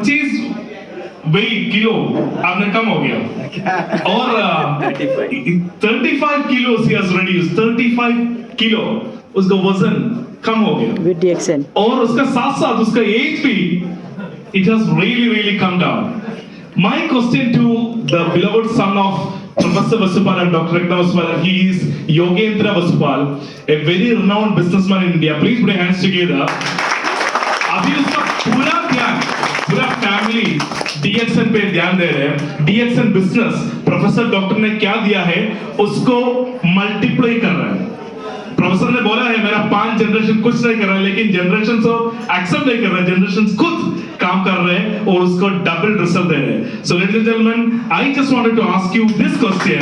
25 kilo आपने कम हो गया और 35 kilo he has reduced 35 kilo उसका वजन कम हो गया with DXN. और उसका साथ साथ उसका एज भी it has really come down. My question to the beloved son of Professor Vasupal and Dr. Raghunath Vasupal, he is Yogendra Vasupal, a very renowned businessman in India. Please put your hands together. अभी उसका पूरा family DXN पे ध्यान दे रहे हैं. DXN business professor doctor ने क्या दिया है उसको मल्टीप्लाई कर रहा है. प्रोफेसर ने बोला है मेरा 5 जनरेशन कुछ नहीं कर रहा है लेकिन जनरेशन तो एक्सेप्ट नहीं कर रहे, जनरेशन खुद काम कर रहे हैं और उसको डबल रिजल्ट दे रहे हैं. So ladies and gentleman, I just wanted to ask you this question.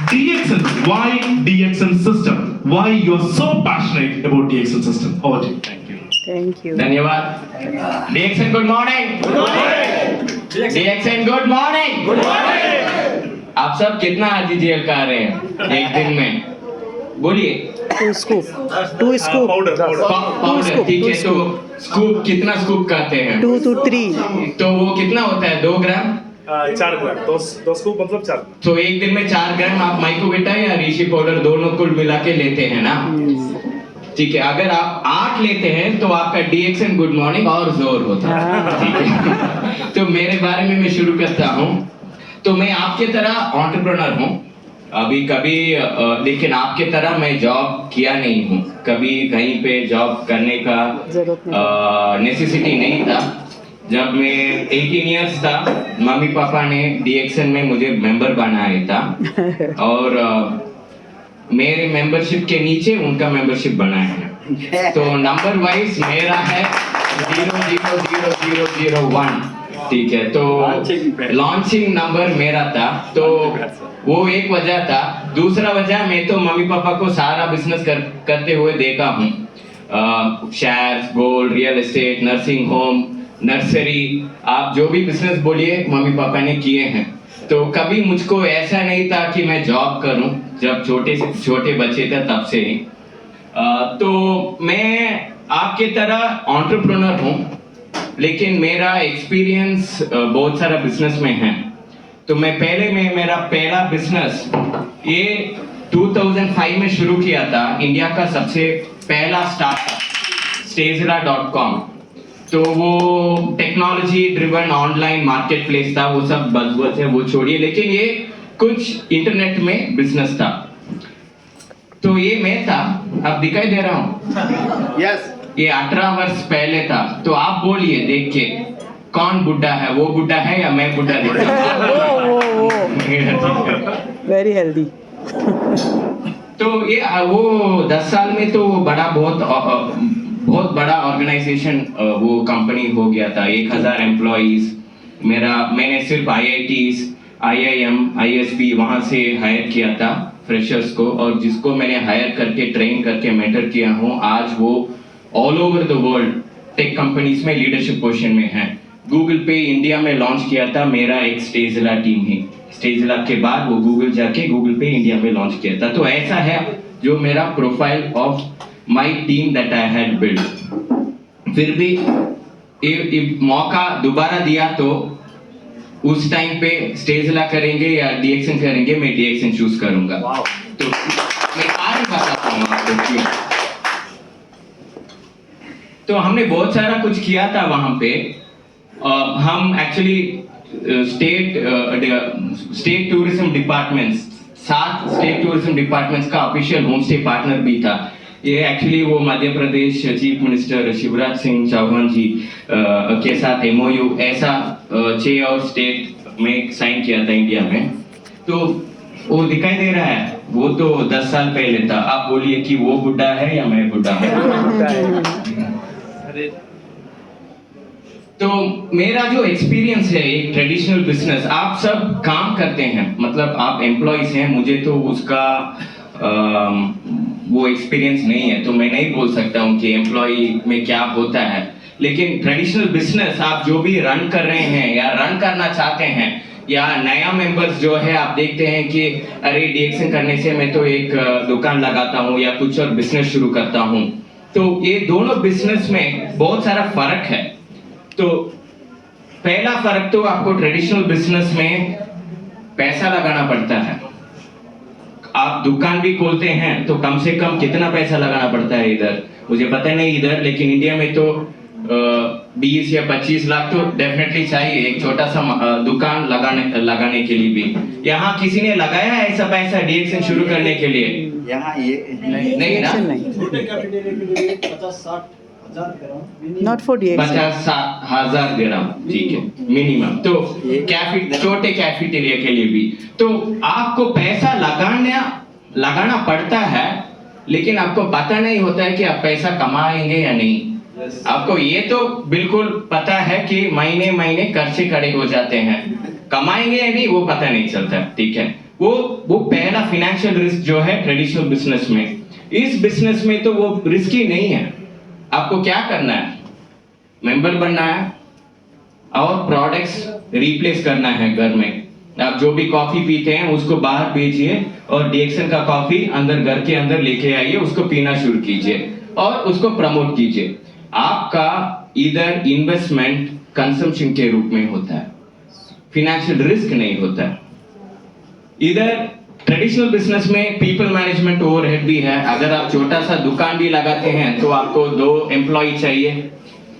DXN, why DXN system? Why you are so passionate about DXN system? Over to you. Thank you. धन्यवाद. DXN good morning. DXN good morning. आप सब कितना RGGL कर रहे हैं एक दिन में? बोलिए. 2 scoop. 2 scoop. Powder. पाउडर ठीक है. तो स्कूप कितना स्कूप करते हैं? 2 to 3. तो वो कितना होता है? 2 ग्राम. 4 ग्राम. 2 स्कूप मतलब 4. तो एक दिन में 4 ग्राम आप माइक्रोवेटा या ऋषि पाउडर दोनों कुल मिला के लेते हैं ना? ठीक है. अगर आप 8 लेते हैं तो आपका DXN गुड मॉर्निंग और जोर होता है. ठीक है. तो मेरे बारे में मैं शुरू करता हूँ. तो मैं आपके तरह एंटरप्रेन्योर हूँ. अभी कभी लेकिन आपके तरह मैं जॉब किया नहीं हूँ. कभी कहीं पे जॉब करने का नेसेसिटी नहीं था. जब मैं 18 इयर्स था मम्मी पापा ने DXN में मुझे मेंबर बनाया था और मेरे मेंबरशिप के नीचे उनका मेंबरशिप बनाया है. तो नंबर वाइज मेरा है 00001. ठीक है. तो लॉन्चिंग नंबर मेरा था. तो वो एक वजह था. दूसरा वजह मैं तो मम्मी पापा को सारा बिजनेस करते हुए देखा हूँ. Shares, gold, real estate, nursing home, nursery, आप जो भी बिजनेस बोलिए मम्मी पापा ने किए हैं. तो कभी मुझको ऐसा नहीं था कि मैं जॉब करूं. जब छोटे बच्चे थे तब से ही. तो मैं आपके तरह एंटरप्रेन्योर हूं लेकिन मेरा एक्सपीरियंस बहुत सारा बिजनेस में है. तो मेरा पहला बिजनेस ये 2005 में शुरू किया था. इंडिया का सबसे पहला स्टार्टअप stagela.com. तो वो technology driven online market place था. वो सब बज़वर्ड्स है वो छोड़िए. लेकिन ये कुछ इंटरनेट में बिजनेस था. तो ये मैं था. अब दिखाई दे रहा हूँ? यस. ये 18 वर्ष पहले था. तो आप बोलिए देख के कौन बुढ़ा है? वो बुढ़ा है या मैं बुढ़ा दिखता हूँ? Very healthy. तो ये वो 10 साल में तो बहुत बड़ा ऑर्गेनाइजेशन वो कंपनी हो गया था. 1000 एम्प्लॉइज. मैंने सिर्फ IITs, IIM, ISB वहां से हायर किया था फ्रेशर्स को. और जिसको मैंने हायर करके ट्रेन करके मेंटर किया हूँ आज वो all over the world tech companies में लीडरशिप पोजीशन में है. गूगल पे इंडिया में लॉन्च किया था मेरा एक स्टेजला टीम ही. स्टेजला के बाद वो गूगल जाके गूगल पे इंडिया में लॉन्च किया था. तो ऐसा है जो मेरा profile of my team that I had build. फिर भी मौका दोबारा दिया तो उस टाइम पे स्टेजला करेंगे या DXN करेंगे, मैं DXN चूज करूंगा. तो मैं कारण बताता हूँ आपको क्यों. तो हमने बहुत सारा कुछ किया था वहां पे. हम actually state tourism departments 7 state tourism departments का ऑफिशियल होम स्टे पार्टनर भी था. ये एक्चुअली वो मध्य प्रदेश चीफ मिनिस्टर शिवराज सिंह चौहान जी के साथ MOU ऐसा 6 और स्टेट में साइन किया था इंडिया में. तो वो दिखाई दे रहा है वो तो 10 साल पहले था. आप बोलिए कि वो बुढ़ा है या मैं बुढ़ा हूँ? तो मेरा जो एक्सपीरियंस है एक ट्रेडिशनल बिजनेस, आप सब काम करते हैं मतलब आप एम्प्लॉइज हैं. मुझे तो उसका वो एक्सपीरियंस नहीं है तो मैं नहीं बोल सकता हूँ कि एम्प्लॉय में क्या होता है. लेकिन ट्रेडिशनल बिजनेस आप जो भी रन कर रहे हैं या रन करना चाहते हैं या नया मेंबर्स जो है आप देखते हैं कि अरे DXN करने से मैं तो एक दुकान लगाता हूँ या कुछ और बिजनेस शुरू करता हूँ. तो ये दोनों बिजनेस में बहुत सारा फर्क है. तो पहला फर्क तो आपको ट्रेडिशनल बिजनेस में पैसा लगाना पड़ता है। आप दुकान भी खोलते हैं तो कम से कम कितना पैसा लगाना पड़ता है इधर, मुझे पता नहीं इधर, लेकिन इंडिया में तो 20 या 25 लाख तो डेफिनेटली चाहिए एक छोटा सा दुकान लगाने के लिए भी। यहाँ किसी ने लगाया है ऐसा पैसा डीएक्सन शुरू करने के लिए? यहाँ ये नहीं ना? छोटे कैफेटेरिया के लिए 50-60 हजार ग्राम Not for DX. 50,000 ग्राम, ठीक है मिनिमम। तो छोटे कैफेटेरिया के लिए भी तो आपको पैसा लगाना पड़ता है, लेकिन आपको पता नहीं होता है कि आप पैसा कमाएंगे या नहीं। आपको ये तो बिल्कुल पता है कि महीने महीने खर्चे खड़े हो जाते हैं, कमाएंगे या नहीं वो पता नहीं चलता, ठीक है। वो पहला फाइनेंशियल रिस्क जो है ट्रेडिशनल बिजनेस में। इस बिजनेस में तो वो रिस्क ही नहीं है। आपको क्या करना है, मेंबर बनना है और प्रोडक्ट्स रिप्लेस करना है घर में। आप जो भी कॉफी पीते हैं उसको बाहर भेजिए और डीएक्सन का कॉफी अंदर घर के अंदर लेके आइए, उसको पीना शुरू कीजिए और उसको प्रमोट कीजिए। आपका इधर इन्वेस्टमेंट कंजम्पशन के रूप में होता है, फाइनेंशियल रिस्क नहीं होता है। इधर ट्रेडिशनल बिजनेस में पीपल मैनेजमेंट ओवरहेड भी है। अगर आप छोटा सा दुकान भी लगाते हैं तो आपको 2 एम्प्लॉय चाहिए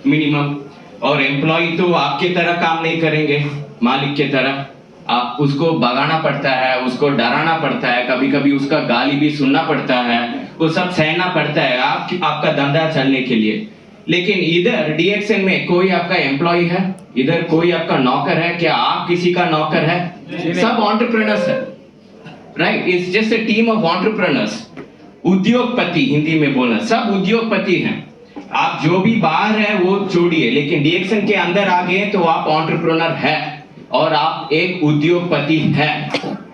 मिनिमम, और एम्प्लॉय तो आपके तरह काम नहीं करेंगे, मालिक के तरह। आप उसको भगाना पड़ता है, उसको डराना पड़ता है, कभी कभी उसका गाली भी सुनना पड़ता है, वो सब सहना पड़ता है आपका धंधा चलने के लिए। लेकिन इधर डीएक्सन में कोई आपका एम्प्लॉय है, इधर कोई आपका नौकर है क्या? आप किसी का नौकर है? सब एंटरप्रेन्योर्स है, right? It's just a team of entrepreneurs. उद्योगपति हिंदी में बोलना, सब उद्योगपति हैं। आप जो भी बाहर है वो छोड़िए, लेकिन डीएक्सन के अंदर आ गए तो आप एंटरप्रेन्योर है और आप एक उद्योगपति है।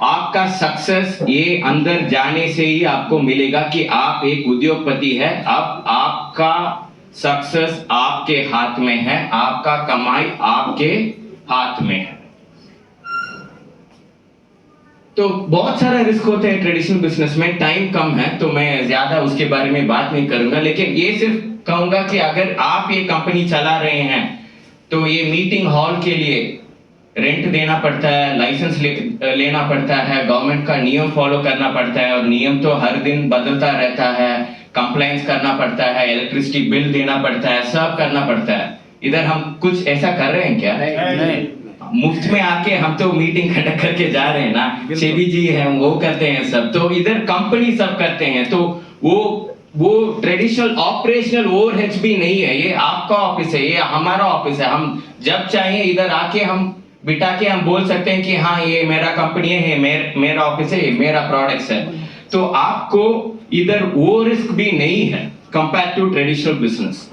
आपका सक्सेस ये अंदर जाने से ही आपको मिलेगा कि आप एक उद्योगपति है। अब आपका सक्सेस आपके हाथ में है, आपका कमाई आपके हाथ में है। तो बहुत सारा रिस्क होते हैं ट्रेडिशनल बिजनेस में। टाइम कम है तो मैं ज्यादा उसके बारे में बात नहीं करूंगा, लेकिन ये सिर्फ कहूंगा कि अगर आप ये कंपनी चला रहे हैं तो ये मीटिंग हॉल के लिए रेंट देना पड़ता है, लाइसेंस लेना पड़ता है, गवर्नमेंट का नियम फॉलो करना पड़ता है, और नियम तो हर दिन बदलता रहता है। कंप्लायंस करना पड़ता है, इलेक्ट्रिसिटी बिल देना पड़ता है, सब करना पड़ता है। इधर हम कुछ ऐसा कर रहे हैं क्या? नहीं। मुफ्त में आके हम तो मीटिंग कंडक्ट करके जा रहे हैं ना, सेबी जी हैं वो करते हैं सब, तो इधर कंपनी सब करते हैं। तो वो ट्रेडिशनल ऑपरेशनल ओवरहेड्स भी नहीं है। ये आपका ऑफिस है, ये हमारा ऑफिस है। हम जब चाहे इधर आके हम बिठा के हम बोल सकते हैं कि हाँ ये मेरा कंपनी है, मेरा ऑफिस है, ये मेरा प्रोडक्ट्स है। तो आपको इधर वो रिस्क भी नहीं है कंपेयर टू ट्रेडिशनल बिजनेस।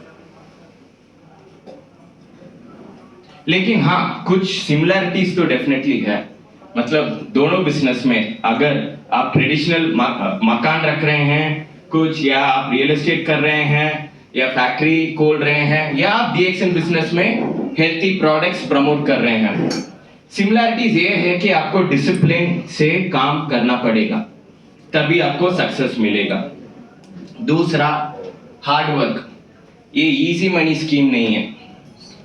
लेकिन हाँ कुछ सिमिलरिटीज तो डेफिनेटली है। मतलब दोनों बिजनेस में अगर आप ट्रेडिशनल मकान रख रहे हैं कुछ, या आप रियल एस्टेट कर रहे हैं, या फैक्ट्री खोल रहे हैं, या आप डीएक्सन बिजनेस में हेल्थी प्रोडक्ट्स प्रमोट कर रहे हैं, सिमिलरिटीज ये है कि आपको डिसिप्लिन से काम करना पड़ेगा, तभी आपको सक्सेस मिलेगा। दूसरा हार्ड वर्क। ये इजी मनी स्कीम नहीं है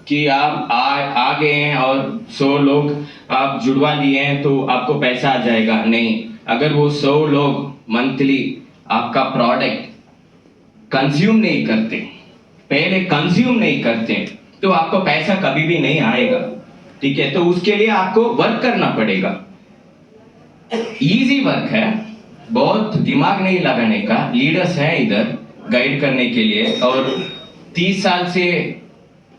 कि आप आ गए हैं और 100 लोग आप जुड़वा दिए हैं तो आपको पैसा आ जाएगा। नहीं, अगर वो 100 लोग मंथली आपका प्रोडक्ट कंज्यूम नहीं करते, पहले कंज्यूम नहीं करते, तो आपको पैसा कभी भी नहीं आएगा, ठीक है? तो उसके लिए आपको वर्क करना पड़ेगा। इजी वर्क है, बहुत दिमाग नहीं लगाने का। लीडर्स हैं इधर गाइड करने के लिए, और 30 साल से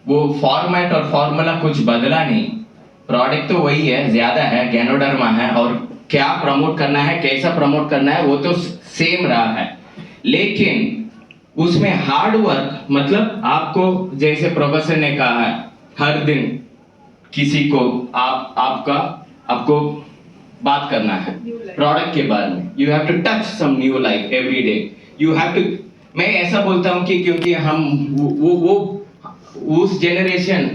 वो फॉर्मेट और फॉर्मूला कुछ बदला नहीं। प्रोडक्ट तो वही है, ज्यादा है, गैनोडर्मा है, और क्या प्रमोट करना है, कैसा प्रमोट करना है वो तो सेम रहा है। लेकिन उसमें हार्ड वर्क, मतलब आपको जैसे प्रोफेसर ने कहा है, हर दिन किसी को आपको बात करना है प्रोडक्ट के बारे में। You have to touch some new life every day. You have to, मैं ऐसा बोलता हूँ कि क्योंकि हम वो उस जेनरेशन,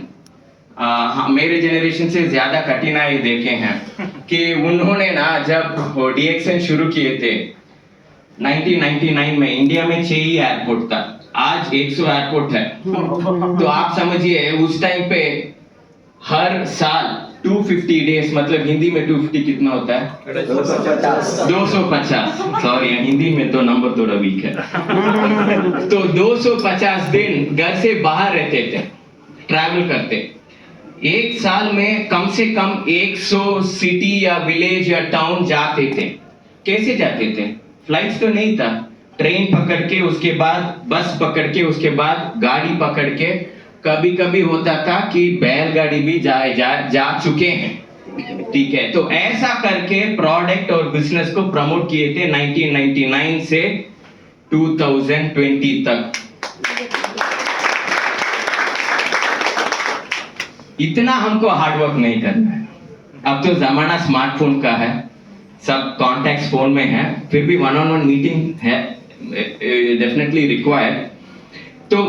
मेरे जेनरेशन से ज्यादा कठिनाई देखे हैं कि उन्होंने ना जब डीएक्सन शुरू किए थे 1999 में, इंडिया में 6 ही एयरपोर्ट था, आज 100 एयरपोर्ट है। तो आप समझिए उस टाइम पे हर साल 250 डेज, मतलब हिंदी में 250 कितना होता है? 250। सॉरी, हिंदी में तो नंबर थोड़ा वीक है। तो 250 दिन घर से बाहर रहते थे, ट्रैवल करते। एक साल में कम से कम 100 सिटी या विलेज या टाउन जाते थे। कैसे जाते थे? फ्लाइट्स तो नहीं था, ट्रेन पकड़ के, उसके बाद बस पकड़ के, उसके बाद गाड़ी पकड़ के, कभी कभी होता था कि बैलगाड़ी भी जा चुके हैं। ठीक है, तो ऐसा करके प्रोडक्ट और बिजनेस को प्रमोट किए थे 1999 से 2020 तक। इतना हमको हार्डवर्क नहीं करना है। अब तो जमाना स्मार्टफोन का है, सब कॉन्टैक्ट्स फोन में है, फिर भी वन ऑन वन मीटिंग है डेफिनेटली रिक्वायर्ड। तो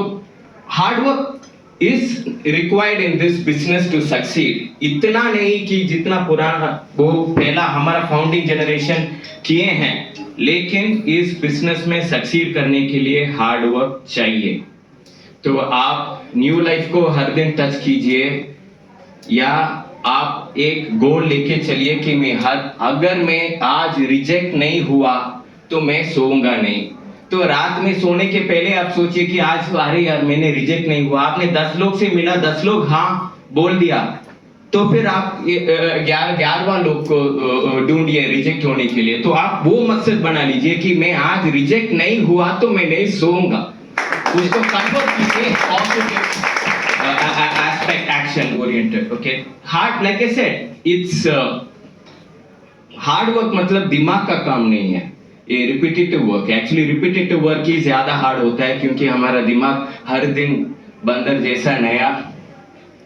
hard work is required in this business to succeed. इतना नहीं कि जितना पुराना वो पहला हमारा फाउंडिंग जनरेशन किए हैं, लेकिन इस बिजनेस में सक्सीड करने के लिए हार्डवर्क चाहिए। तो आप न्यू लाइफ को हर दिन टच कीजिए, या आप एक गोल लेके चलिए कि अगर मैं आज रिजेक्ट नहीं हुआ तो मैं सोऊंगा नहीं। तो रात में सोने के पहले आप सोचिए कि आज अरे यार मैंने रिजेक्ट नहीं हुआ। आपने 10 लोग से मिला, 10 लोग हाँ बोल दिया, तो फिर आप 11वां लोग को ढूंढिए रिजेक्ट होने के लिए। तो आप वो मकसद बना लीजिए कि मैं आज रिजेक्ट नहीं हुआ तो मैं नहीं सोऊंगा। उसको कन्वर्ट कीजिए positive aspect, action oriented. Okay, hard, like I said, it's hard work मतलब दिमाग का काम नहीं है, ये रिपीटेटिव वर्क है। एक्चुअली रिपीटेटिव वर्क ही ज्यादा हार्ड होता है, क्योंकि हमारा दिमाग हर दिन बंदर जैसा नया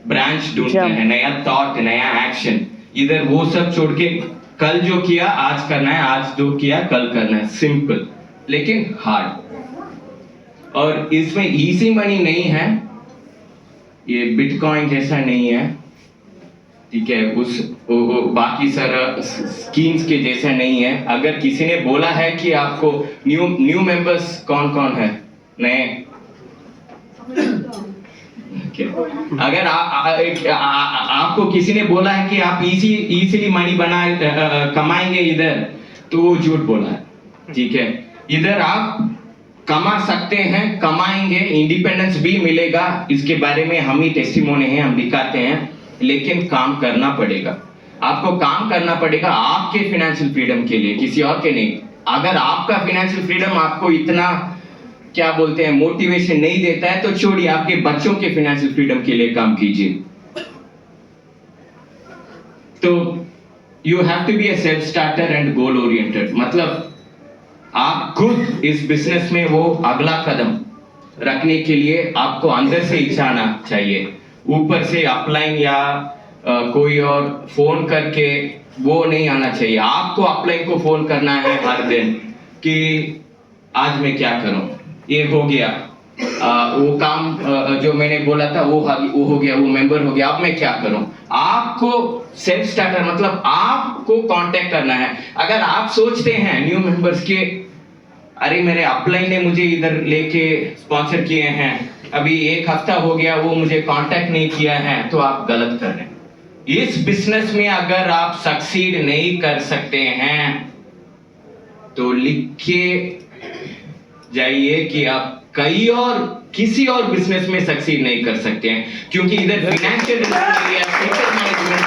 ब्रांच ढूंढता है, नया थॉट, नया एक्शन। इधर वो सब छोड़ के कल जो किया आज करना है, आज जो किया कल करना है। सिंपल लेकिन हार्ड। और इसमें इजी मनी नहीं है, ये बिटकॉइन जैसा नहीं है, ठीक है, बाकी सारा स्कीम्स के जैसा नहीं है। अगर किसी ने बोला है कि आपको न्यू मेंबर्स कौन कौन है नए, अगर आपको किसी ने बोला है कि आप इजीली मनी कमाएंगे इधर, तो वो झूठ बोला है। ठीक है, इधर आप कमा सकते हैं, कमाएंगे, इंडिपेंडेंस भी मिलेगा, इसके बारे में हम ही टेस्टिमोनी है, हम दिखाते हैं। लेकिन काम करना पड़ेगा, आपको काम करना पड़ेगा आपके फाइनेंशियल फ्रीडम के लिए, किसी और के नहीं। अगर आपका फाइनेंशियल फ्रीडम आपको इतना क्या बोलते हैं मोटिवेशन नहीं देता है, तो छोड़िए, आपके बच्चों के फाइनेंशियल फ्रीडम के लिए काम कीजिए। तो you have to be a self starter and goal oriented, मतलब आप खुद इस बिजनेस में वो अगला कदम रखने के लिए आपको अंदर से इच्छा आना चाहिए। ऊपर से अपलाइन या कोई और फोन करके वो नहीं आना चाहिए। आपको अपलाइन को फोन करना है हर दिन कि आज मैं क्या करूं, ये हो गया, वो काम जो मैंने बोला था वो हो गया, वो मेंबर हो गया, अब मैं क्या करूं। आपको सेल्फ स्टार्टर मतलब आपको कांटेक्ट करना है। अगर आप सोचते हैं न्यू मेंबर्स के अरे मेरे अपलाइन ने मुझे इधर लेके स्पॉन्सर किए हैं, अभी 1 हफ्ता हो गया, वो मुझे कांटेक्ट नहीं किया है, तो आप गलत कर रहे हैं। इस बिजनेस में अगर आप सक्सीड नहीं कर सकते हैं तो लिख के जाइए कि आप किसी और बिजनेस में सक्सीड नहीं कर सकते हैं, क्योंकि इधर फाइनेंशियल मैनेजमेंट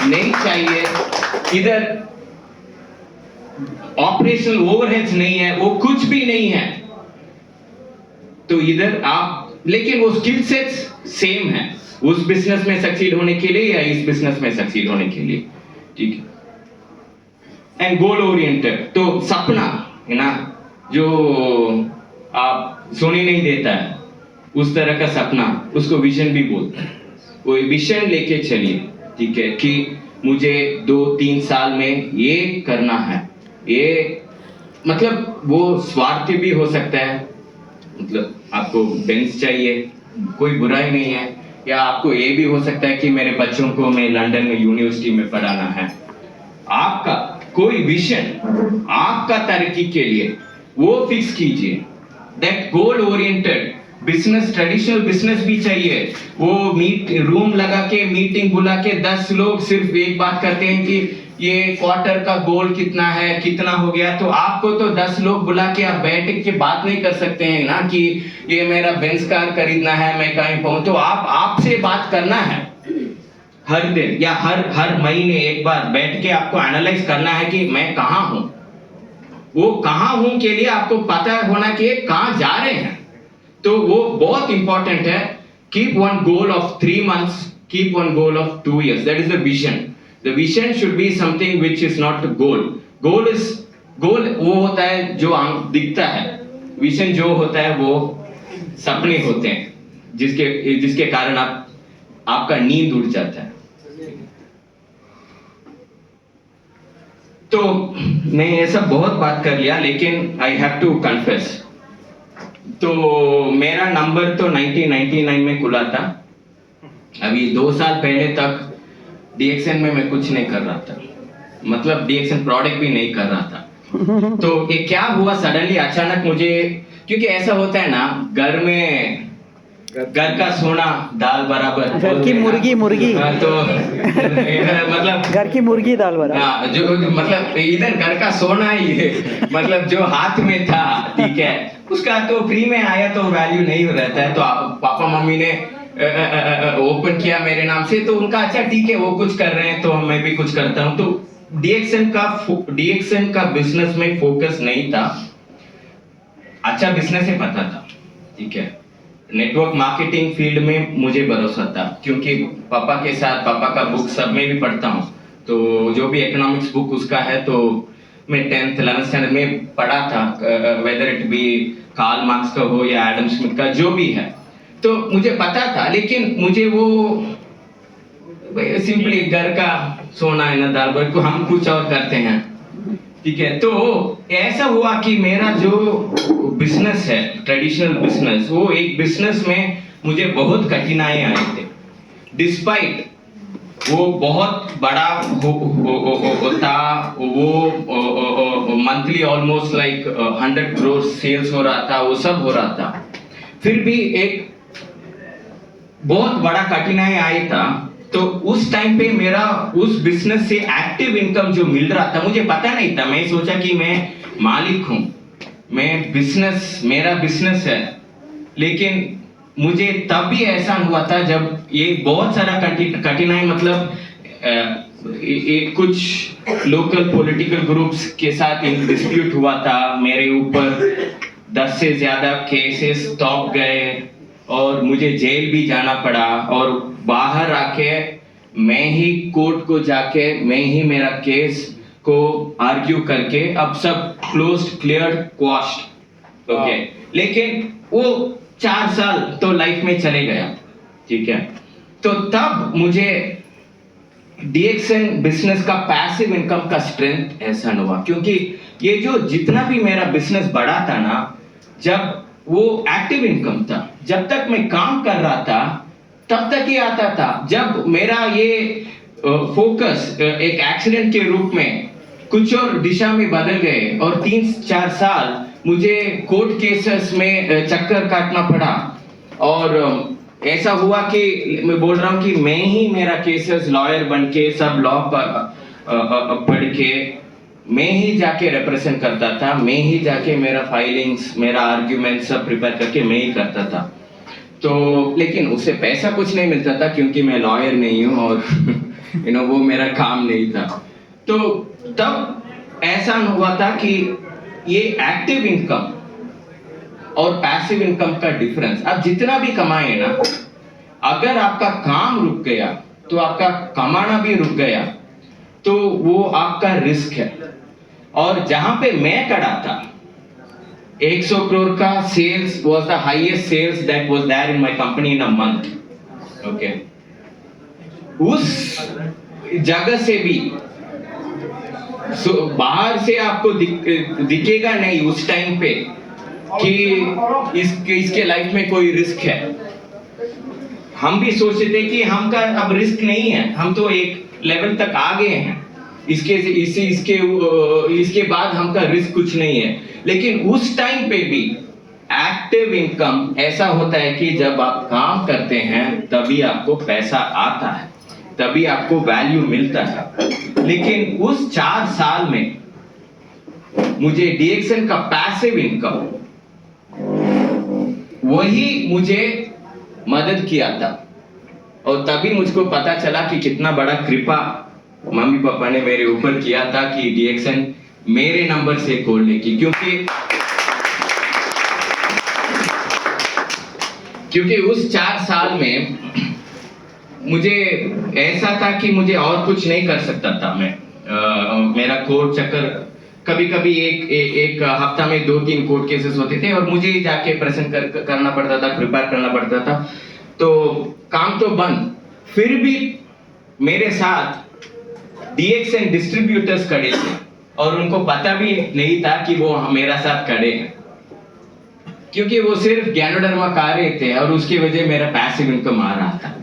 नहीं चाहिए, इधर ऑपरेशनल ओवरहेड्स नहीं है, वो कुछ भी नहीं है। तो इधर आप, लेकिन वो स्किल सेट्स सेम है उस बिजनेस में सक्सीड होने के लिए या इस बिजनेस में सक्सीड होने के लिए। ठीक है, एंड गोल ओरिएंटेड, तो सपना है ना, जो आप सोने नहीं देता है, उस तरह का सपना, उसको विजन भी बोलते हैं। वो विजन लेके चलिए, ठीक है, कि मुझे 2-3 साल में ये करना है। ये मतलब वो स्वार्थी भी हो सकता है, मतलब आपको बेंच चाहिए, कोई बुराई नहीं है, या आपको ये भी हो सकता है कि मेरे बच्चों को मैं लंदन में यूनिवर्सिटी में पढ़ाना है। आपका कोई विजन आपका तरक्की के लिए वो फिक्स कीजिए। That goal oriented business, traditional business भी चाहिए। वो रूम लगा के मीटिंग बुला के 10 लोग सिर्फ एक बात करते हैं कि ये क्वार्टर का गोल कितना है, कितना हो गया। तो आपको तो 10 लोग बुला के आप बैठ के बात नहीं कर सकते हैं ना कि ये मेरा बेंज कार खरीदना है, मैं कहीं पहुंच। तो आपसे बात करना है हर दिन या हर महीने एक बार बैठ के आपको एनालाइज करना है कि मैं कहाँ हूं। वो कहाँ हूं के लिए आपको पता होना कि कहाँ जा रहे हैं। तो वो बहुत इंपॉर्टेंट है। Keep one goal of 3 months, keep one goal of 2 years, that is the vision. The vision should be something which is not goal. Goal वो होता है जो दिखता है, विजन जो होता है वो सपने होते हैं जिसके कारण आपका नींद उड़ जाता है। तो मैं ऐसा बहुत बात कर लिया, लेकिन आई हैव टू कन्फेस। तो मेरा नंबर तो 1999 में खुला था। अभी 2 साल पहले तक DXN में मैं कुछ नहीं कर रहा था, मतलब DXN प्रोडक्ट भी नहीं कर रहा था। तो ये क्या हुआ, सडनली अचानक मुझे, क्योंकि ऐसा होता है ना, घर का सोना दाल बराबर, घर की मुर्गी हाँ, तो मतलब घर की मुर्गी दाल बराबर। हाँ, जो मतलब इधर घर का सोना ही है, मतलब जो हाथ में था, ठीक है, उसका तो फ्री में आया तो वैल्यू नहीं रहता है। तो पापा मम्मी ने ओपन किया मेरे नाम से, तो उनका अच्छा ठीक है वो कुछ कर रहे हैं तो मैं भी कुछ करता हूँ। तो DXN का बिजनेस में फोकस नहीं था। अच्छा बिजनेस है पता था, ठीक है। नेटवर्क मार्केटिंग फील्ड में मुझे भरोसा था, क्योंकि पापा के साथ पापा का बुक सब में भी पढ़ता हूँ। तो जो भी इकोनॉमिक्स बुक उसका है, तो मैं 10th 11th स्टैंडर्ड में पढ़ा था, whether it be Karl Marx का हो या एडम स्मिथ का, जो भी है, तो मुझे पता था। लेकिन मुझे वो सिंपली घर का सोना है ना दाल भर को हम कुछ और करते हैं, ठीक है। तो ऐसा हुआ कि मेरा जो बिजनेस है, ट्रेडिशनल बिजनेस, वो एक बिजनेस में मुझे बहुत कठिनाई आए थे। डिस्पाइट वो बहुत बड़ा होता, वो monthly almost like 100 crore sales हो रहा था, वो सब हो रहा था, फिर भी एक बहुत बड़ा कठिनाई आया था। तो उस टाइम पे मेरा उस बिजनेस से एक्टिव इनकम जो मिल रहा था, मुझे पता नहीं था। मैं सोचा कि मैं मालिक हूं, मेरा बिजनेस है। लेकिन मुझे तब भी ऐसा हुआ था जब ये बहुत सारा कठिनाई, मतलब कुछ लोकल पॉलिटिकल ग्रुप्स के साथ डिस्प्यूट हुआ था। मेरे ऊपर 10 से ज्यादा केसेस टॉप गए और मुझे जेल भी जाना पड़ा। और बाहर आके मैं ही कोर्ट को जाके मैं ही मेरा केस को आर्ग्यू करके अब सब क्लोज्ड, क्लियर्ड, क्वाश्ड, ओके। लेकिन वो 4 साल तो लाइफ में चले गया, ठीक है। तो तब मुझे DXN बिजनेस का पैसिव इनकम का स्ट्रेंथ ऐसा हुआ, क्योंकि ये जो जितना भी मेरा बिजनेस बढ़ा था ना, जब वो एक्टिव इनकम था, जब तक मैं काम कर रहा था तब तक ही आता था। जब मेरा ये फोकस एक एक्सीडेंट के रूप में कुछ और दिशा में बदल गए और 3-4 साल मुझे कोर्ट केसेस में चक्कर काटना पड़ा। और ऐसा हुआ कि मैं बोल रहा हूँ कि मैं ही मेरा केसेस लॉयर बन के सब लॉ पढ़ के मैं ही जाके रिप्रेजेंट करता था, मैं ही जाके मेरा फाइलिंग्स, मेरा आर्ग्यूमेंट सब प्रिपेयर करके मैं ही करता था। तो लेकिन उससे पैसा कुछ नहीं मिलता था, क्योंकि मैं लॉयर नहीं हूँ और वो मेरा काम नहीं था। तो तब ऐसा हुआ था कि ये एक्टिव इनकम और पैसिव इनकम का डिफरेंस, आप जितना भी कमाए ना, अगर आपका काम रुक गया तो आपका कमाना भी रुक गया, तो वो आपका रिस्क है। और जहां पे मैं खड़ा था, 100 crore का sales was the highest sales that was there in my company in a month, okay. उस जगह से भी बाहर से आपको दिखेगा नहीं उस टाइम पे कि इसके लाइफ में कोई रिस्क है। हम भी सोचते थे कि हमका अब रिस्क नहीं है, हम तो एक लेवल तक आ गए हैं, इसके बाद हमका रिस्क कुछ नहीं है। लेकिन उस टाइम पे भी एक्टिव इनकम ऐसा होता है कि जब आप काम करते हैं तभी आपको पैसा आता है, तभी आपको वैल्यू मिलता है। लेकिन उस 4 साल में मुझे डीएक्सएन का पैसिव इनकम वही मुझे मदद किया था, और तभी मुझको पता चला कि कितना बड़ा कृपा मम्मी पापा ने मेरे ऊपर किया था कि डीएक्सएन मेरे नंबर से खोलने की, क्योंकि उस 4 साल में मुझे ऐसा था कि मुझे और कुछ नहीं कर सकता था मैं। मेरा कोर्ट चक्कर कभी कभी एक हफ्ता में 2-3 कोर्ट केसेस होते थे और मुझे ही जाके प्रेजेंट करना पड़ता था, प्रिपेयर करना पड़ता था, तो काम तो बंद। फिर भी मेरे साथ डीएक्सएन डिस्ट्रीब्यूटर्स खड़े थे और उनको पता भी नहीं था कि वो मेरा साथ खड़े हैं, क्योंकि वो सिर्फ गैनोडर्मा खा रहे थे और उसकी वजह मेरा पैसिव इनकम आ रहा था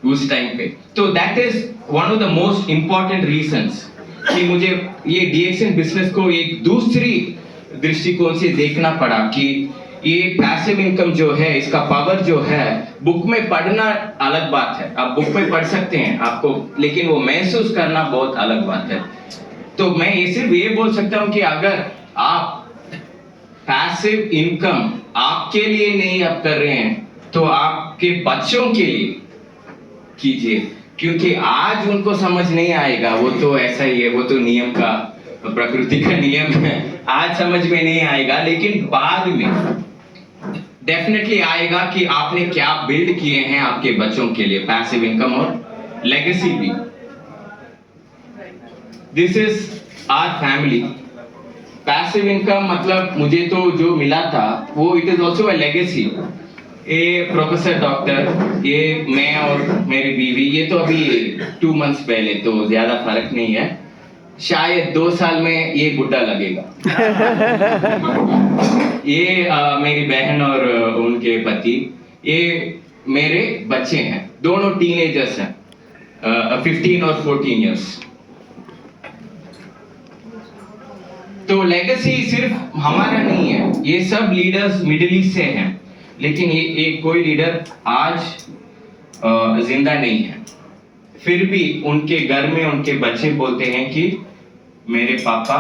उस टाइम पे। तो that is one of the most important reasons कि मुझे ये डीएक्सएन बिजनेस को एक दूसरी दृष्टिकोण से देखना पड़ा कि ये पैसिव इनकम जो है, इसका पावर जो है, बुक में पढ़ना अलग बात है, आप बुक में पढ़ सकते हैं आपको, लेकिन वो महसूस करना बहुत अलग बात है। तो मैं ये सिर्फ ये बोल सकता हूँ कि अगर आप पैसिव इनकम आपके लिए नहीं आप कर रहे हैं तो आपके बच्चों के लिए कीजिए, क्योंकि आज उनको समझ नहीं आएगा, वो तो ऐसा ही है, वो तो नियम का, प्रकृति का नियम है, आज समझ में नहीं आएगा, लेकिन बाद में डेफिनेटली आएगा कि आपने क्या बिल्ड किए हैं आपके बच्चों के लिए, पैसिव इनकम और लेगेसी भी। This is our family. Passive income मतलब मुझे तो जो मिला था वो it is also a legacy. ये प्रोफेसर डॉक्टर, ये मैं और मेरी बीवी, ये तो अभी 2 मंथ्स पहले, तो ज्यादा फर्क नहीं है, शायद 2 साल में ये बुढ़ा लगेगा। ये मेरी बहन और उनके पति, ये मेरे बच्चे हैं, दोनों टीनेजर्स हैं, 15 और 14 इयर्स। तो लेगेसी सिर्फ हमारा नहीं है, ये सब लीडर्स मिडिल ईस्ट से हैं, लेकिन ये कोई लीडर आज जिंदा नहीं है, फिर भी उनके घर में उनके बच्चे बोलते हैं कि मेरे पापा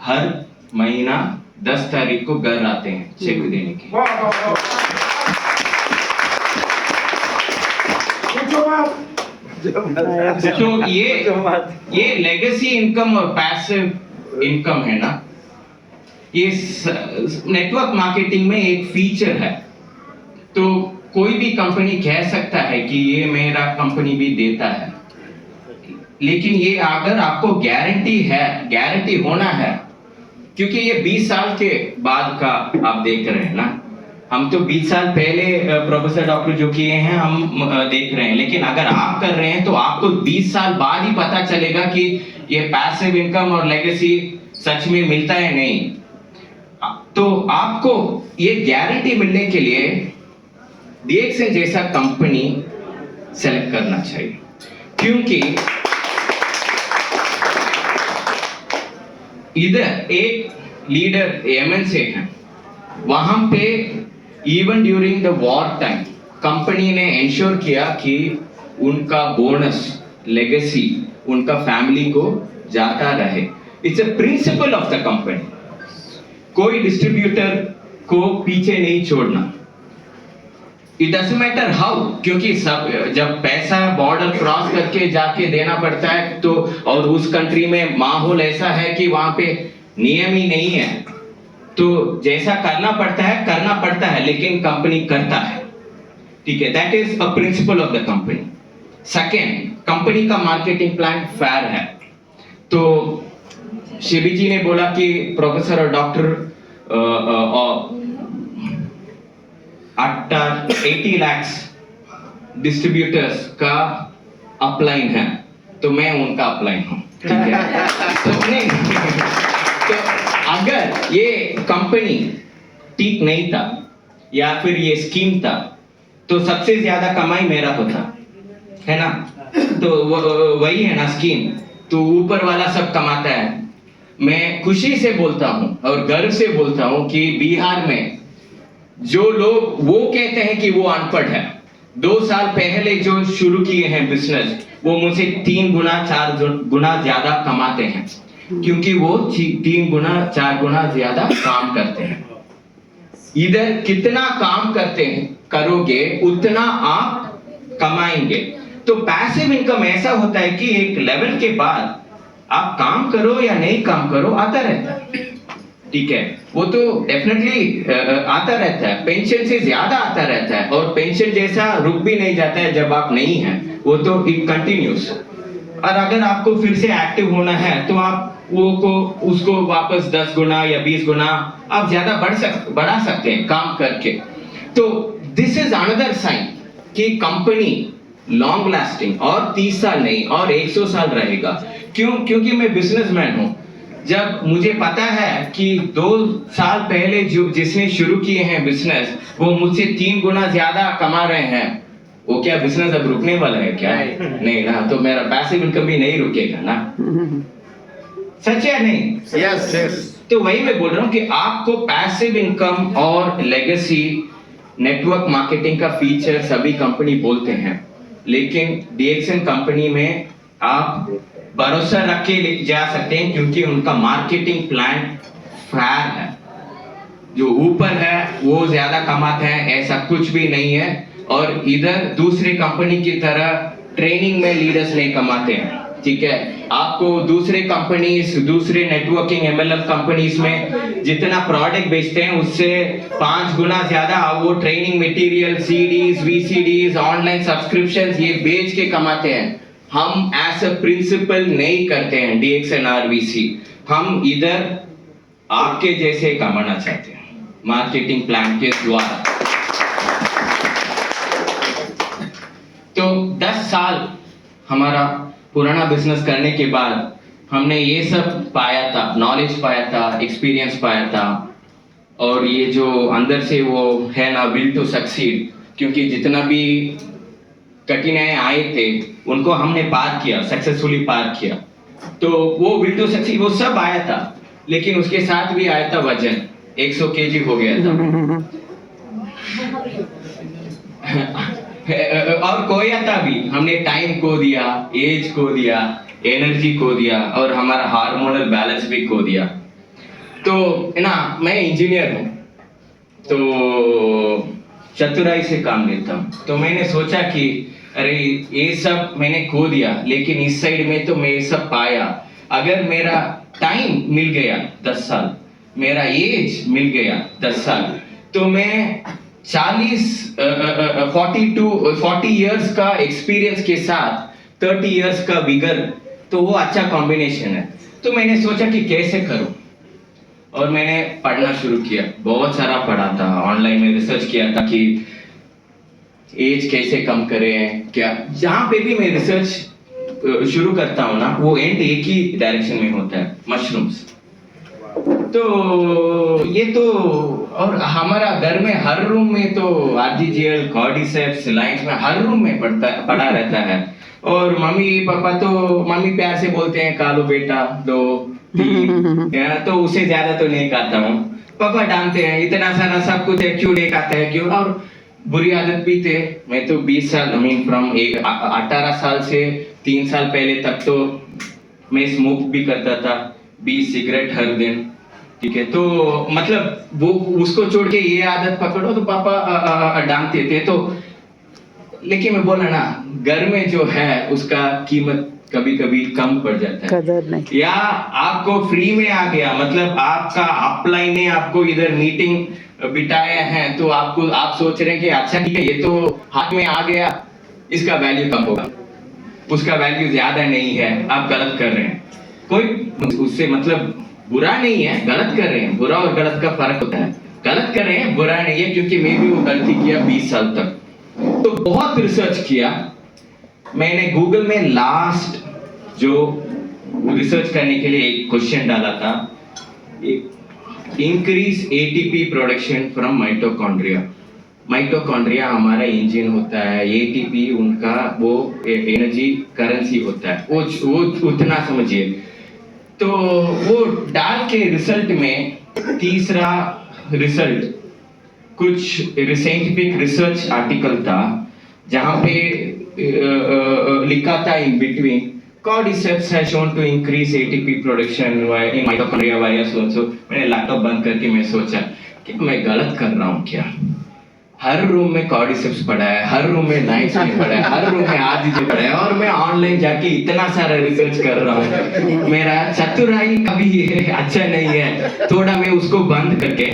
हर महीना 10 तारीख को घर आते हैं चेक देने के। तो ये लेगेसी इनकम और पैसिव इनकम है ना, ये नेटवर्क मार्केटिंग में एक फीचर है। तो कोई भी कंपनी कह सकता है कि ये मेरा कंपनी भी देता है, लेकिन ये अगर आपको गारंटी होना है, क्योंकि ये 20 साल के बाद का आप देख रहे हैं ना, हम तो 20 साल पहले प्रोफेसर डॉक्टर जो किए हैं हम देख रहे हैं, लेकिन अगर आप कर रहे हैं तो आपको 20 साल बाद ही पता चलेगा कि ये पैसिव इनकम और लेगेसी सच में मिलता है नहीं। तो आपको ये गारंटी मिलने के लिए डीएक्सएन जैसा कंपनी सेलेक्ट करना चाहिए, क्योंकि इधर एक लीडर एमएनसी है, वहां पे even during the war time company ने इंश्योर किया कि उनका बोनस लेगेसी उनका फैमिली को जाता रहे। It's a principle of the company, कोई डिस्ट्रीब्यूटर को पीछे नहीं छोड़ना, इट डजंट मैटर हाउ, क्योंकि सब जब पैसा बॉर्डर क्रॉस करके जाके देना पड़ता है, तो और उस कंट्री में माहौल ऐसा है कि वहां पे नियम ही नहीं है, तो जैसा करना पड़ता है, लेकिन कंपनी करता है, ठीक है। That is a principle of the company. Second, company का मार्केटिंग प्लान फेयर है। तो शिवी जी ने बोला कि प्रोफेसर और डॉक्टर 80 लाख डिस्ट्रीब्यूटर्स का अपलाइन है, तो मैं उनका अपलाइन हूं, ठीक है। तो अगर ये कंपनी ठीक नहीं था या फिर ये स्कीम था, तो सबसे ज्यादा कमाई मेरा होता है ना, तो वही है ना स्कीम, तो ऊपर वाला सब कमाता है। मैं खुशी से बोलता हूं और गर्व से बोलता हूं कि बिहार में जो लोग वो कहते हैं कि वो अनपढ़ है, 2 साल पहले जो शुरू किए हैं बिजनेस, वो मुझसे 3 गुना 4 गुना ज्यादा कमाते हैं, क्योंकि वो 3 गुना 4 गुना ज्यादा काम करते हैं। इधर कितना काम करते हैं करोगे उतना आप कमाएंगे। तो पैसिव इनकम ऐसा होता है कि एक लेवल के बाद आप काम करो या नहीं काम करो आता रहता है, ठीक है, वो तो डेफिनेटली आता रहता है, पेंशन से ज्यादा आता रहता है, और पेंशन जैसा रुक भी नहीं जाता है जब आप नहीं हैं, वो तो इट कंटिन्यूस। और अगर आपको फिर से एक्टिव होना है तो आप उसको वापस 10 गुना या 20 गुना आप ज्यादा बढ़ा सकते हैं काम करके। तो दिस इज अनदर साइन कि कंपनी लॉन्ग लास्टिंग और 30 साल नहीं और 100 साल रहेगा। क्योंकि मैं बिजनेसमैन हूं। जब मुझे पता है कि 2 साल पहले जिसने शुरू किए हैं बिजनेस, वो मुझसे 3 गुना ज्यादा कमा रहे हैं, वो क्या बिजनेस अब रुकने वाला है क्या? नहीं ना, तो मेरा पैसिव इनकम भी नहीं रुकेगा ना। सच है नहीं? यस। तो वही मैं बोल रहा हूँ कि आपको पैसिव इनकम और लेगेसी नेटवर्क मार्केटिंग का फीचर सभी कंपनी बोलते हैं, लेकिन डीएक्सएन कंपनी में आप भरोसा रख के जा सकते हैं, क्योंकि उनका मार्केटिंग प्लान फेयर है। जो ऊपर है वो ज्यादा कमाते हैं ऐसा कुछ भी नहीं है, और इधर दूसरे कंपनी की तरह ट्रेनिंग में लीडर्स नहीं कमाते हैं, ठीक है। आपको दूसरे कंपनीज, दूसरे नेटवर्किंग एमएलएम कंपनीज में जितना प्रोडक्ट बेचते हैं उससे 5 गुना ज्यादा वो training material, CDs, VCDs, online subscriptions ये बेच के कमाते हैं। हम एज अ प्रिंसिपल नहीं करते हैं डीएक्सएन आरवीसी, हम इधर आपके जैसे कमाना चाहते हैं मार्केटिंग प्लान के द्वारा। तो 10 साल हमारा पुराना बिजनेस करने के बाद हमने ये सब पाया था, नॉलेज पाया था, एक्सपीरियंस पाया था, और ये जो अंदर से वो है ना विल टू सक्सीड, क्योंकि जितना भी कठिनाई आए थे उनको हमने पार किया, सक्सेसफुली पार किया। तो वो विल टू सक्सीड वो सब आया था, लेकिन उसके साथ भी आया था वजन, 100 केजी हो गया था। और खोया था भी, हमने टाइम खो दिया, एज खो दिया, एनर्जी खो दिया, और हमारा हार्मोनल बैलेंस भी खो दिया। तो ना मैं इंजीनियर हूँ, तो चतुराई से काम लेता हूँ। तो मैंने सोचा कि अरे ये सब मैंने खो दिया, लेकिन इस साइड में तो मैं ये सब पाया। अगर मेरा टाइम मिल गया 10 साल, मेरा एज मिल गया 10 साल, तो मैं 40 इयर्स का एक्सपीरियंस के साथ 30 इयर्स का विगर, तो वो अच्छा कॉम्बिनेशन है। तो मैंने सोचा कि कैसे करूं, और मैंने पढ़ना शुरू किया, बहुत सारा पढ़ा था, ऑनलाइन में रिसर्च किया था कि एज कैसे कम करें, क्या जहां पे भी मैं रिसर्च शुरू करता हूं ना, वो एंड एक ही डायरेक्शन में होता है, मशरूम्स। तो ये तो, और हमारा घर में हर रूम में तो आरजीजीएल, कॉर्डिसेप्स, लाइंस में हर रूम में पड़ा रहता है। और मम्मी पापा तो मम्मी प्यार से बोलते हैं खा लो बेटा, 2 3, तो उसे ज्यादा तो नहीं खाता हूँ। पापा डांटते हैं इतना सारा सब कुछ है क्यों नहीं खाता है क्यों, और बुरी आदत भी थे। मैं तो 20 साल फ्रॉम 18 साल से 3 साल पहले तक तो मैं स्मोक भी करता था, 20 सिगरेट हर दिन, ठीक है। तो मतलब वो उसको छोड़ के ये आदत पकड़ो तो पापा डांटते थे। तो लेकिन मैं बोला ना, घर में जो है उसका कीमत कभी कभी कम पड़ जाता है, कदर नहीं। या आपको फ्री में आ गया, मतलब आपका अपलाइन ने आपको इधर मीटिंग बिठाया है, तो आप सोच रहे हैं कि अच्छा ठीक है ये तो हाथ में आ गया, इसका वैल्यू कम होगा, उसका वैल्यू ज्यादा नहीं है, आप गलत कर रहे हैं। कोई उससे मतलब बुरा नहीं है, गलत कर रहे हैं, बुरा और गलत का फर्क होता है। गलत कर रहे हैं, बुरा नहीं है, क्योंकि मैं भी वो गलती किया 20 साल तक। तो बहुत रिसर्च किया मैंने, गूगल में लास्ट जो रिसर्च करने के लिए एक क्वेश्चन डाला था, increase ATP production from mitochondria. Mitochondria हमारा इंजन होता है, एटीपी उनका वो एनर्जी करेंसी होता है, वो उतना समझिए। तो वो डाल के रिजल्ट में तीसरा रिजल्ट कुछ साइंटिफिक रिसर्च आर्टिकल था जहाँ पे लिखा था in between cordyceps has shown to increase ATP production in mitochondria via so मैंने लैपटॉप बंद करके मैं सोचा कि मैं गलत कर रहा हूँ क्या। हर रूम में कॉर्डिसेप्स पड़ा है, हर रूम में नाइट्स में पड़ा है, हर रूम में आरजीजी पड़ा है और मैं ऑनलाइन जाके इतना सारा रिसर्च कर रहा हूँ। मेरा चतुराई कभी अच्छा नहीं है। थोड़ा मैं उसको बंद करके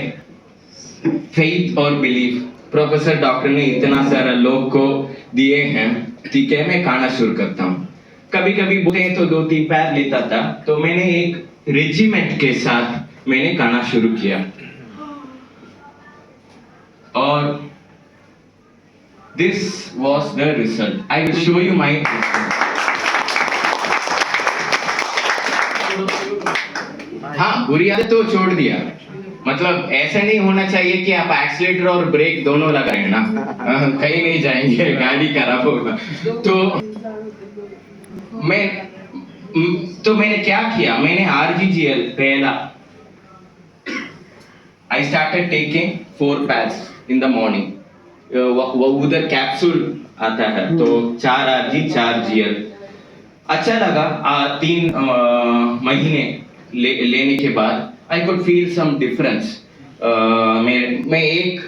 फेथ और बिलीफ प्रोफेसर डॉक्टर ने इतना सारा लोग को दिए हैं, ठीक है, मैं खाना शुरू करता हूँ। कभी कभी बोलते हैं तो 2-3 पैर लेता था, तो मैंने एक रेजिमेंट के साथ मैंने खाना शुरू किया और this was the result. I will show you my result. हाँ, बुरी आदत तो छोड़ दिया। मतलब ऐसा नहीं होना चाहिए कि आप एक्सीलेटर और ब्रेक दोनों लगाएं ना, कहीं नहीं जाएंगे, गाड़ी खराब होगा। तो मैंने क्या किया, मैंने RGGL पहला I started taking 4 pads in the morning. वो उधर कैप्सूल आता है तो 4 RG 4 GL अच्छा लगा। 3 महीने लेने के बाद I could feel some difference. मैं एक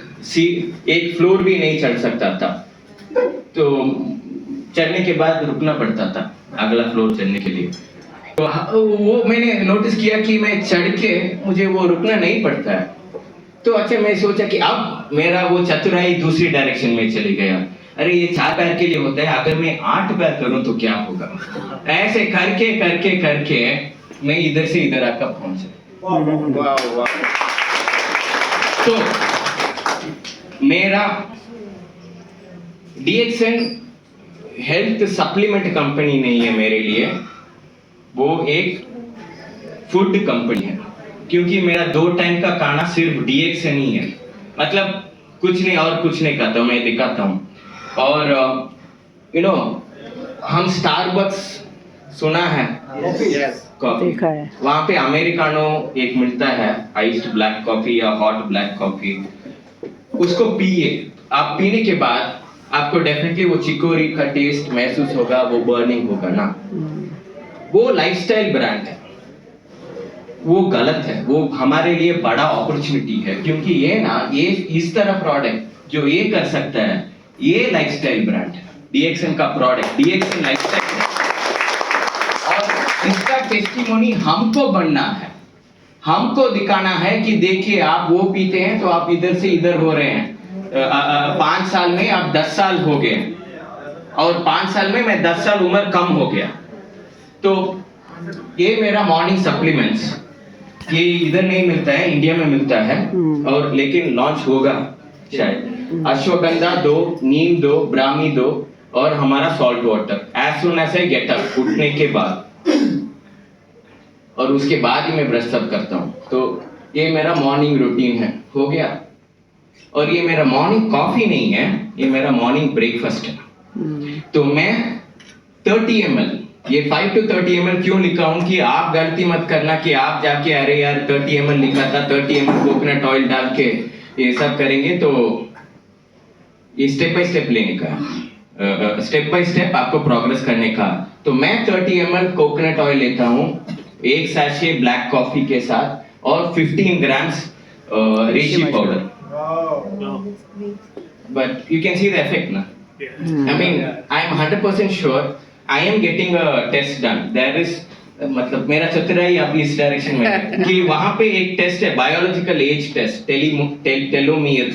फ्लोर भी नहीं चढ़ सकता था, तो चढ़ने के बाद रुकना पड़ता था अगला फ्लोर चढ़ने के लिए। तो वो मैंने नोटिस किया कि मैं चढ़ के मुझे वो रुकना नहीं पड़ता है। तो अच्छा मैं सोचा कि अब मेरा वो चतुराई दूसरी डायरेक्शन में चली गया। अरे ये 4 पैर के लिए होता है, अगर मैं 8 पैर करूं तो क्या होगा। ऐसे करके करके करके मैं इधर से इधर आकर पहुंचा। तो मेरा DXN हेल्थ सप्लीमेंट कंपनी नहीं है मेरे लिए, वो एक फूड कंपनी है, क्योंकि मेरा 2 टाइम का खाना सिर्फ DXN ही है। मतलब कुछ नहीं और कुछ नहीं खाता हूँ, मैं दिखाता हूँ। और हम स्टारबक्स सुना है, कॉफी, वहाँ पे अमेरिकानो एक मिलता है, आइस्ड ब्लैक कॉफी या हॉट ब्लैक कॉफी, उसको पिए। आप पीने के बाद आपको डेफिनेटली वो चिकोरी का टेस्ट महसूस होगा, वो बर्निंग होगा ना। वो लाइफस्टाइल ब्रांड है, वो गलत है, वो हमारे लिए बड़ा अपॉर्चुनिटी है, क्योंकि ये इस तरह प्रोडक्ट जो ये कर सकता है, ये लाइफस्टाइल ब्रांड है। DXN का प्रोडक्ट DXN लाइफस्टाइल है और इसका टेस्टिमोनी हमको बनना है, हमको दिखाना है कि देखिए आप वो पीते हैं तो आप इधर से इधर हो रहे हैं। 5 साल में आप 10 साल हो गए और 5 साल में मैं 10 साल उम्र कम हो गया। तो ये मेरा मॉर्निंग सप्लीमेंट्स, ये इधर नहीं मिलता है, इंडिया में मिलता है और लेकिन लॉन्च होगा शायद। अश्वगंधा 2, नीम 2, ब्राह्मी 2 और हमारा salt water as soon as I get up, उठने के बाद और उसके बाद ही मैं ब्रश अप करता हूँ। तो ये मेरा मॉर्निंग रूटीन है, हो गया। और ये मेरा मॉर्निंग कॉफी नहीं है, ये मेरा मॉर्निंग ब्रेकफास्ट है। तो मैं 30 ml, ये 5 to 30 ml क्यों लिखा हूं कि आप गलती मत करना कि आप जाके अरे यार 30 ml लिखा था, 30 ml कोकोनट ऑयल डाल के ये सब करेंगे। तो ये स्टेप बाय स्टेप लेने का, स्टेप बाय स्टेप आपको प्रोग्रेस करने का। तो मैं 30 ml कोकोनट ऑयल लेता हूँ, 1 सैशे ब्लैक कॉफी के साथ और 15 grams reishi powder. But you can see the effect ना। I mean, I am 100% sure I am getting a test done. There is मतलब मेरा चतुराई अभी इस डायरेक्शन में है कि वहाँ पे एक टेस्ट है, बायोलॉजिकल एज टेस्ट, टेलोमियर।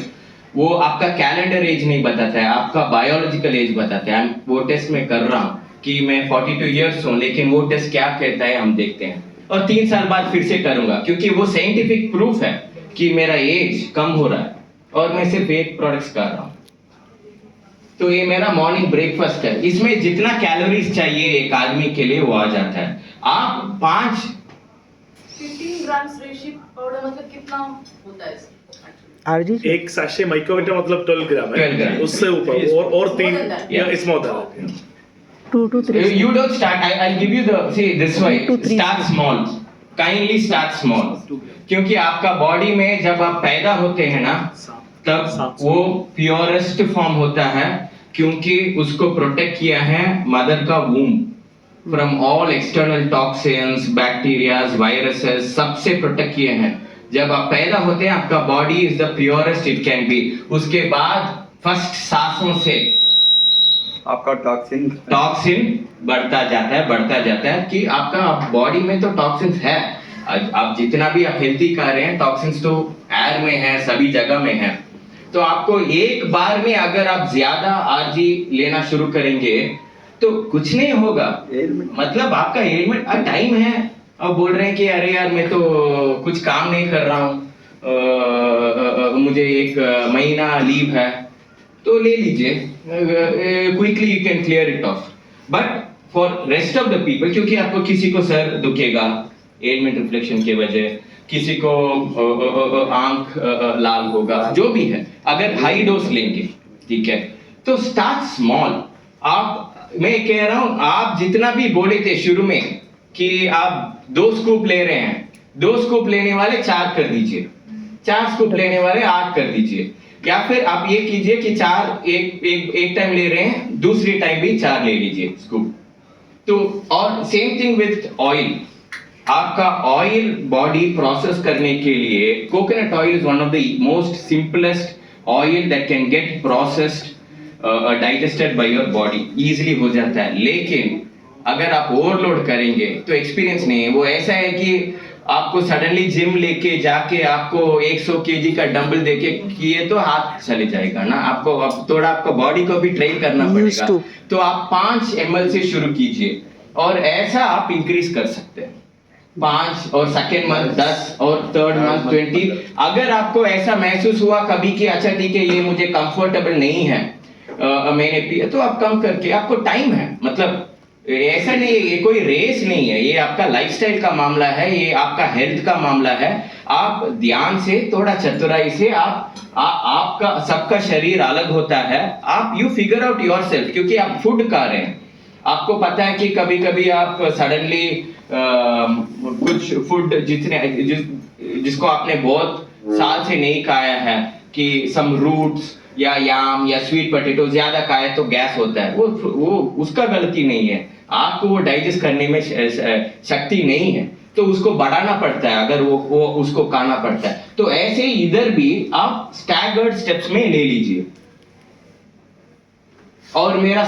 वो आपका कैलेंडर एज नहीं बताता है, आपका बायोलॉजिकल एज बताता है। वो टेस्ट मैं कर रहा हूँ कि मैं 42 इयर्स हूँ, लेकिन वो टेस्ट क्या कहता है हम देखते हैं। और 3 साल बाद फिर से करूंगा, क्योंकि वो साइंटिफिक प्रूफ है कि मेरा एज कम हो रहा है और मैं सिर्फ एक प्रोडक्ट्स कर रहा हूँ। तो ये मेरा मॉर्निंग ब्रेकफास्ट है, इसमें जितना कैलोरीज चाहिए एक आदमी के लिए वो आ जाता है। आप 15 ग्राम्स reishi पाउडर मतलब कितना होता है इसमें? आरजी एक सैशे माइक्रोमीटर मतलब 12 ग्राम है, 12 ग्राम। उससे ऊपर और 3 या इसमें होता है। 2 to 3 You don't start. I'll give you the see this way. 2 to 3 Start small. Kindly start small. क्योंकि आपका बॉडी में जब आप पैदा होते हैं ना, तब वो प्योरेस्ट फॉर्म होता है, क्योंकि उसको प्रोटेक्ट किया है मदर का womb from all external toxins, bacterias, viruses, सबसे प्रोटेक्ट किए हैं। जब आप पैदा होते हैं आपका body is the purest it can be. उसके बाद फर्स्ट सांसों से आपका टॉक्सिन बढ़ता जाता है कि आपका बॉडी में तो टॉक्सिन्स है। आप जितना भी आप हेल्थी खा रहे हैं, टॉक्सिन्स तो एयर में है, सभी जगह में है। तो आपको एक बार में अगर आप ज्यादा आरजी लेना शुरू करेंगे तो कुछ नहीं होगा, मतलब आपका एलिमेंट टाइम है। अब बोल रहे हैं कि अरे यार मैं तो कुछ काम नहीं कर रहा हूँ, मुझे 1 महीना लीव है, तो ले लीजिए, quickly you can clear it of. But for rest of the people, क्योंकि आपको किसी को सर दुखेगा एलिमेंट रिफ्लेक्शन की वजह, किसी को आंख लाल होगा, जो भी है, अगर हाई डोज लेंगे, ठीक है, तो स्टार्ट स्मॉल। आप, मैं कह रहा हूं, आप जितना भी बोले थे शुरू में कि आप 2 स्कूप ले रहे हैं, 2 स्कूप लेने वाले 4 कर दीजिए, 4 स्कूप लेने वाले 8 कर दीजिए, या फिर आप ये कीजिए कि 4 एक टाइम ले रहे हैं, दूसरी टाइम भी 4 ले लीजिए स्कूप। तो और सेम थिंग विथ ऑयल। आपका ऑयल बॉडी प्रोसेस करने के लिए, coconut oil is one of the most simplest oil that can get processed, digested by your body, easily हो जाता है। लेकिन अगर आप ओवरलोड करेंगे तो एक्सपीरियंस नहीं है। वो ऐसा है कि आपको सडनली जिम लेके जाके आपको 100 केजी का डंबल देके किए तो हाथ चले जाएगा ना, आपको अब थोड़ा आपको बॉडी को भी ट्रेन करना पड़ेगा। तो आप 5 ml से शुरू कीजिए और ऐसा आप इंक्रीज कर सकते हैं, 5 और सेकेंड मंथ 10 और थर्ड मंथ 20। अगर आपको ऐसा महसूस हुआ कभी कि अच्छा ठीक है ये मुझे कंफर्टेबल नहीं है, मैंने पिया, तो आप कम करके, आपको टाइम है, मतलब ऐसा नहीं है, ये कोई रेस नहीं है, ये आपका लाइफस्टाइल का मामला है, ये आपका हेल्थ का मामला है। आप ध्यान से, थोड़ा चतुराई से, आपका सबका शरीर अलग होता है, आप यू फिगर आउट योरसेल्फ, क्योंकि आप फूड खा रहे हैं। आपको पता है कि कभी कभी आप सडनली कुछ फूड जिसको आपने बहुत साल से नहीं खाया है, कि सम रूट्स या याम या स्वीट पोटैटो ज्यादा खाए तो गैस होता है, वो उसका गलती नहीं है, आपको वो डाइजेस्ट करने में शक्ति नहीं है, तो उसको बढ़ाना पड़ता है, अगर वो उसको खाना पड़ता है। तो ऐसे ही इधर भी आप स्टैगर्ड स्टेप्स में ले लीजिए। और मेरा